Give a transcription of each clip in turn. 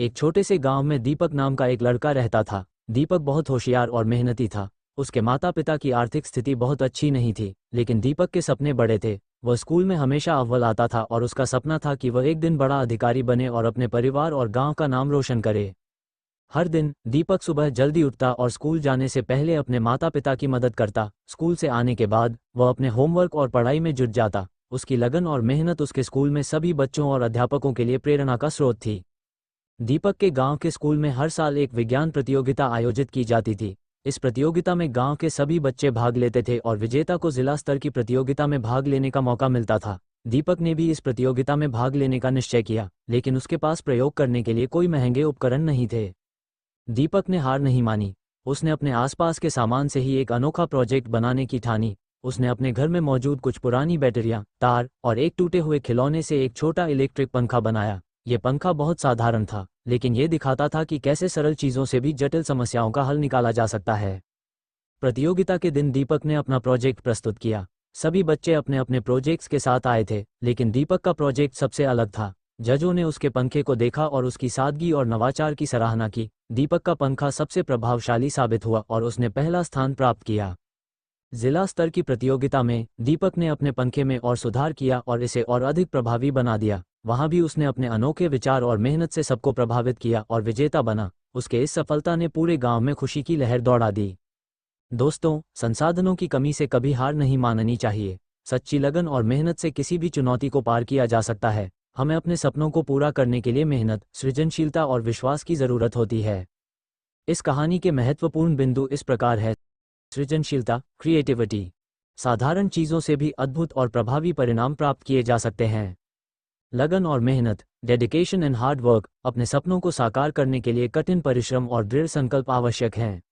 एक छोटे से गांव में दीपक नाम का एक लड़का रहता था। दीपक बहुत होशियार और मेहनती था। उसके माता पिता की आर्थिक स्थिति बहुत अच्छी नहीं थी, लेकिन दीपक के सपने बड़े थे। वह स्कूल में हमेशा अव्वल आता था और उसका सपना था कि वह एक दिन बड़ा अधिकारी बने और अपने परिवार और गांव का नाम रोशन करे। हर दिन दीपक सुबह जल्दी उठता और स्कूल जाने से पहले अपने माता पिता की मदद करता। स्कूल से आने के बाद वह अपने होमवर्क और पढ़ाई में जुट जाता। उसकी लगन और मेहनत उसके स्कूल में सभी बच्चों और अध्यापकों के लिए प्रेरणा का स्रोत थी। दीपक के गांव के स्कूल में हर साल एक विज्ञान प्रतियोगिता आयोजित की जाती थी। इस प्रतियोगिता में गांव के सभी बच्चे भाग लेते थे और विजेता को जिला स्तर की प्रतियोगिता में भाग लेने का मौका मिलता था। दीपक ने भी इस प्रतियोगिता में भाग लेने का निश्चय किया, लेकिन उसके पास प्रयोग करने के लिए कोई महंगे उपकरण नहीं थे। दीपक ने हार नहीं मानी। उसने अपने आसपास के सामान से ही एक अनोखा प्रोजेक्ट बनाने की ठानी। उसने अपने घर में मौजूद कुछ पुरानी बैटरियां, तार और एक टूटे हुए खिलौने से एक छोटा इलेक्ट्रिक पंखा बनाया। ये पंखा बहुत साधारण था, लेकिन ये दिखाता था कि कैसे सरल चीज़ों से भी जटिल समस्याओं का हल निकाला जा सकता है। प्रतियोगिता के दिन दीपक ने अपना प्रोजेक्ट प्रस्तुत किया। सभी बच्चे अपने अपने प्रोजेक्ट्स के साथ आए थे, लेकिन दीपक का प्रोजेक्ट सबसे अलग था। जजों ने उसके पंखे को देखा और उसकी सादगी और नवाचार की सराहना की। दीपक का पंखा सबसे प्रभावशाली साबित हुआ और उसने पहला स्थान प्राप्त किया। जिला स्तर की प्रतियोगिता में दीपक ने अपने पंखे में और सुधार किया और इसे और अधिक प्रभावी बना दिया। वहां भी उसने अपने अनोखे विचार और मेहनत से सबको प्रभावित किया और विजेता बना। उसके इस सफलता ने पूरे गांव में खुशी की लहर दौड़ा दी। दोस्तों, संसाधनों की कमी से कभी हार नहीं माननी चाहिए। सच्ची लगन और मेहनत से किसी भी चुनौती को पार किया जा सकता है। हमें अपने सपनों को पूरा करने के लिए मेहनत, सृजनशीलता और विश्वास की जरूरत होती है। इस कहानी के महत्वपूर्ण बिंदु इस प्रकार है। सृजनशीलता, क्रिएटिविटी। साधारण चीज़ों से भी अद्भुत और प्रभावी परिणाम प्राप्त किए जा सकते हैं। लगन और मेहनत, डेडिकेशन एंड हार्ड वर्क। अपने सपनों को साकार करने के लिए कठिन परिश्रम और दृढ़ संकल्प आवश्यक हैं।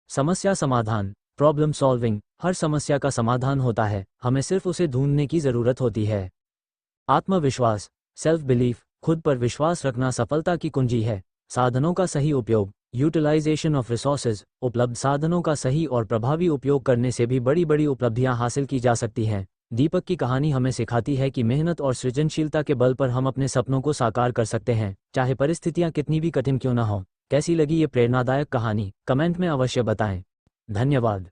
समस्या समाधान, प्रॉब्लम सॉल्विंग। हर समस्या का समाधान होता है, हमें सिर्फ उसे ढूंढने की ज़रूरत होती है। आत्मविश्वास, सेल्फ बिलीफ। खुद पर विश्वास रखना सफलता की कुंजी है। साधनों का सही उपयोग, यूटिलाइजेशन ऑफ रिसोर्सेज। उपलब्ध साधनों का सही और प्रभावी उपयोग करने से भी बड़ी बड़ी उपलब्धियां हासिल की जा सकती हैं। दीपक की कहानी हमें सिखाती है कि मेहनत और सृजनशीलता के बल पर हम अपने सपनों को साकार कर सकते हैं, चाहे परिस्थितियां कितनी भी कठिन क्यों न हो। कैसी लगी ये प्रेरणादायक कहानी? कमेंट में अवश्य बताएं। धन्यवाद।